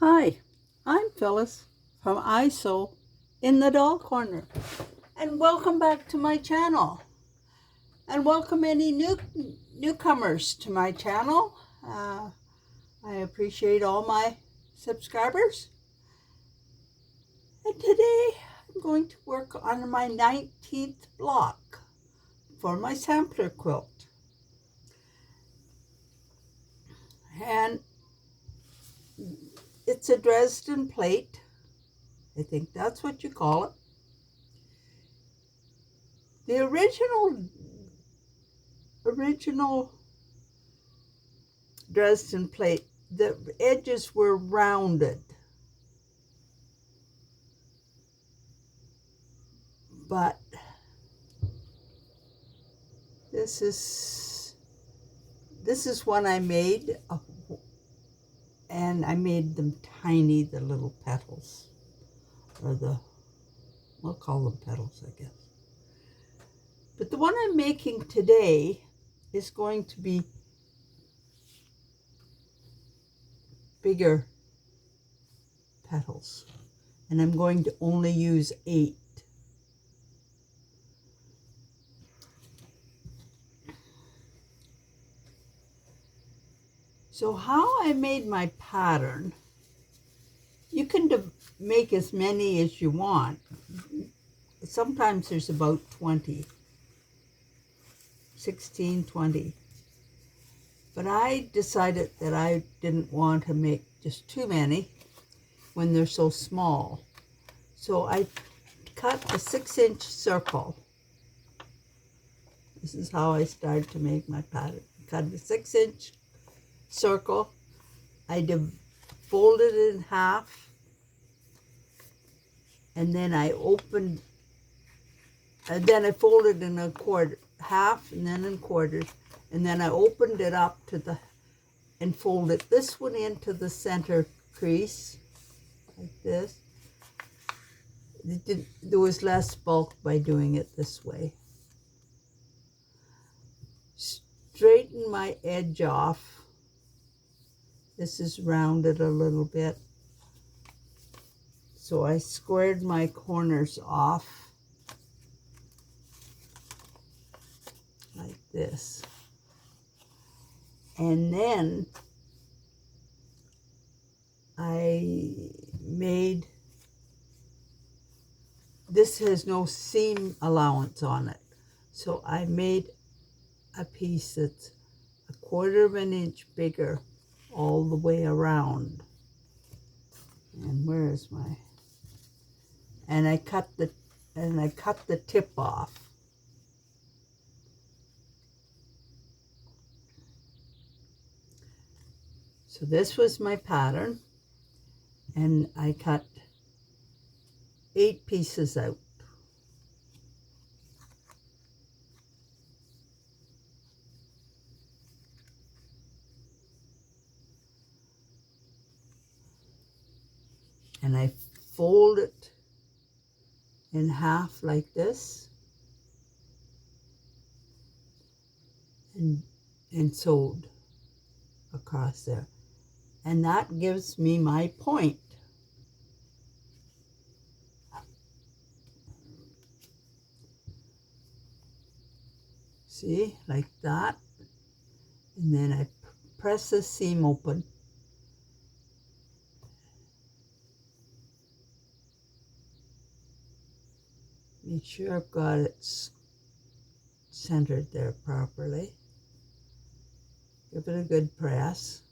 Hi, I'm Phyllis from ISO in the Doll Corner, and welcome back to my channel. And welcome any newcomers to my channel. I appreciate all my subscribers. And today I'm going to work on my 19th block for my sampler quilt. And it's a Dresden plate. I think that's what you call it. The original Dresden plate, the edges were rounded, but this is one I made, and I made them tiny, the little petals, or we'll call them petals, I guess. But the one I'm making today is going to be bigger petals, and I'm going to only use 8. So how I made my pattern, you can make as many as you want. Sometimes there's about 20, 16, 20. But I decided that I didn't want to make just too many when they're so small. So I cut a 6-inch circle. This is how I started to make my pattern. Cut a 6-inch circle. I folded it in half, and then I opened, and then I folded in a quarter, half, and then in quarters, and then I opened it up and folded this one into the center crease, like this. There was less bulk by doing it this way. Straighten my edge off. This is rounded a little bit. So I squared my corners off like this. And then I made, this has no seam allowance on it. So I made a piece that's 1/4 of an inch bigger all the way around. And where is my, and I cut the tip off. So this was my pattern, and I cut 8 pieces out. And I fold it in half like this, and sewed across there. And that gives me my point. See, like that. And then I press the seam open. Make sure I've got it centered there properly. Give it a good press.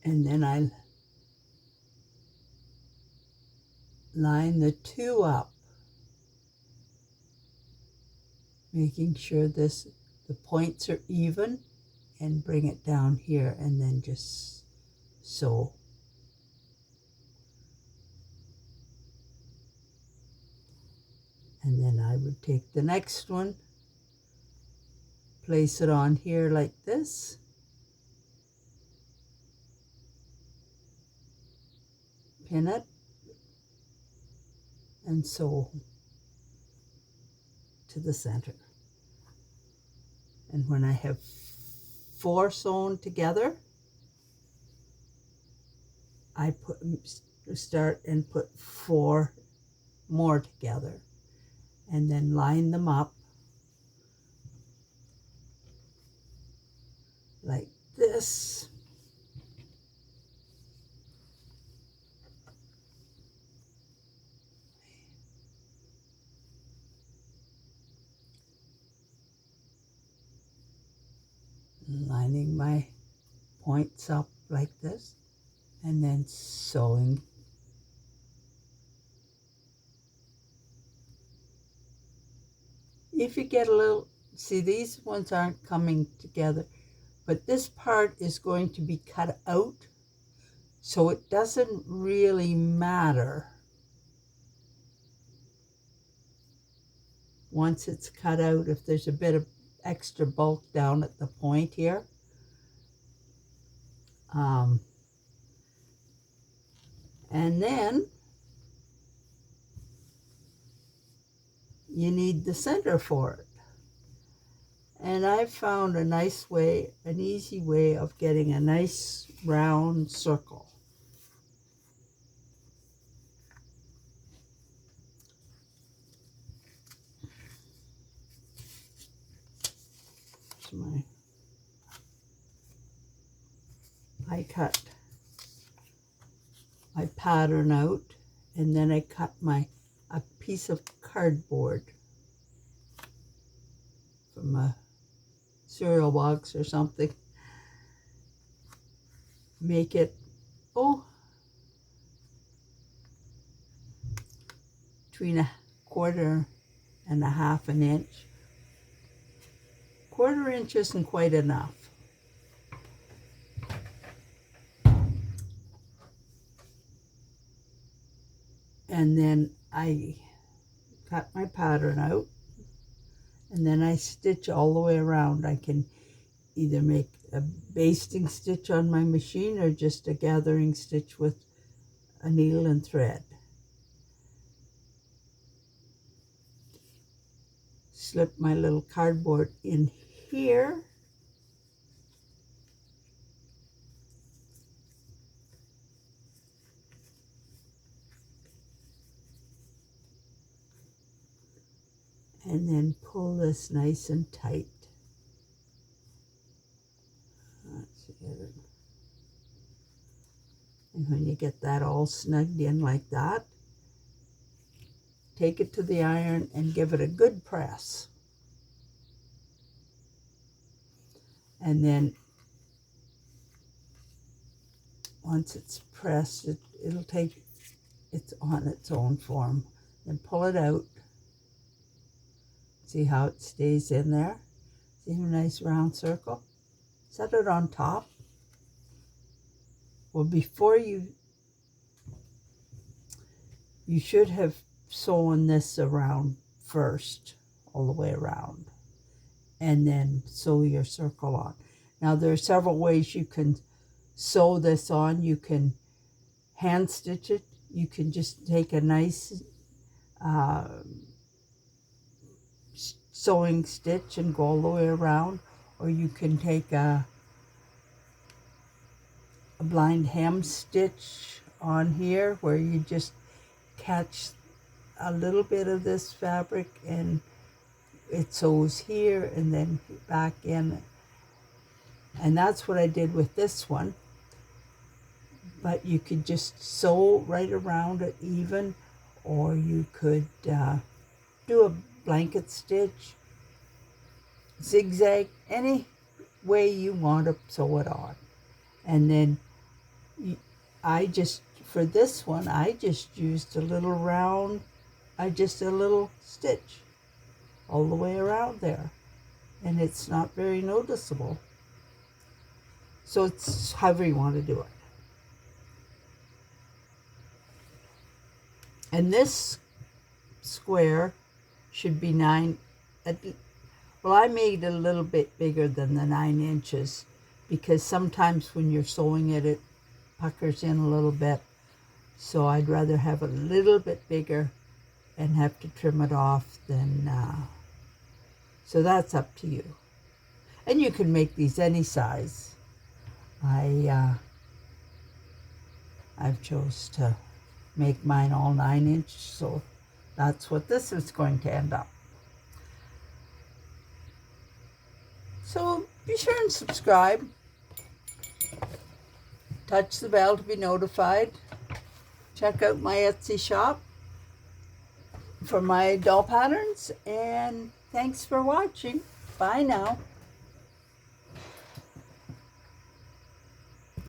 And then I line the 2 up, making sure the points are even, and bring it down here, and then just sew. And then I would take the next one, place it on here like this, pin it, and sew to the center. And when I have 4 sewn together, I start and put 4 more together, and then line them up like this. Lining my points up like this, and then sewing. If you get a little, see, these ones aren't coming together, but this part is going to be cut out, so it doesn't really matter once it's cut out if there's a bit of extra bulk down at the point here. And then you need the center for it. And I've found a nice way, an easy way of getting a nice round circle. I cut my pattern out, and then I cut a piece of cardboard from a cereal box or something. Make it, between a quarter and a half an inch. Quarter inch isn't quite enough. And then I cut my pattern out, and then I stitch all the way around. I can either make a basting stitch on my machine or just a gathering stitch with a needle and thread. Slip my little cardboard in here. And then pull this nice and tight. And when you get that all snugged in like that, take it to the iron and give it a good press. And then once it's pressed, it'll take it on its own form. Then pull it out. See how it stays in there? See a nice round circle? Set it on top. Well, before you should have sewn this around first, all the way around, and then sew your circle on. Now, there are several ways you can sew this on. You can hand stitch it. You can just take a nice sewing stitch and go all the way around, or you can take a blind hem stitch on here where you just catch a little bit of this fabric and it sews here and then back in. And that's what I did with this one. But you could just sew right around it even, or you could do a blanket stitch, zigzag, any way you want to sew it on. And then for this one, I just used a little round, a little stitch all the way around there. And it's not very noticeable. So it's however you want to do it. And this square should be 9, well, I made it a little bit bigger than the 9 inches because sometimes when you're sewing it, it puckers in a little bit. So I'd rather have a little bit bigger and have to trim it off than, so that's up to you. And you can make these any size. I've chose to make mine all 9-inch, so that's what this is going to end up. So be sure and subscribe. Touch the bell to be notified. Check out my Etsy shop for my doll patterns, and thanks for watching. Bye now.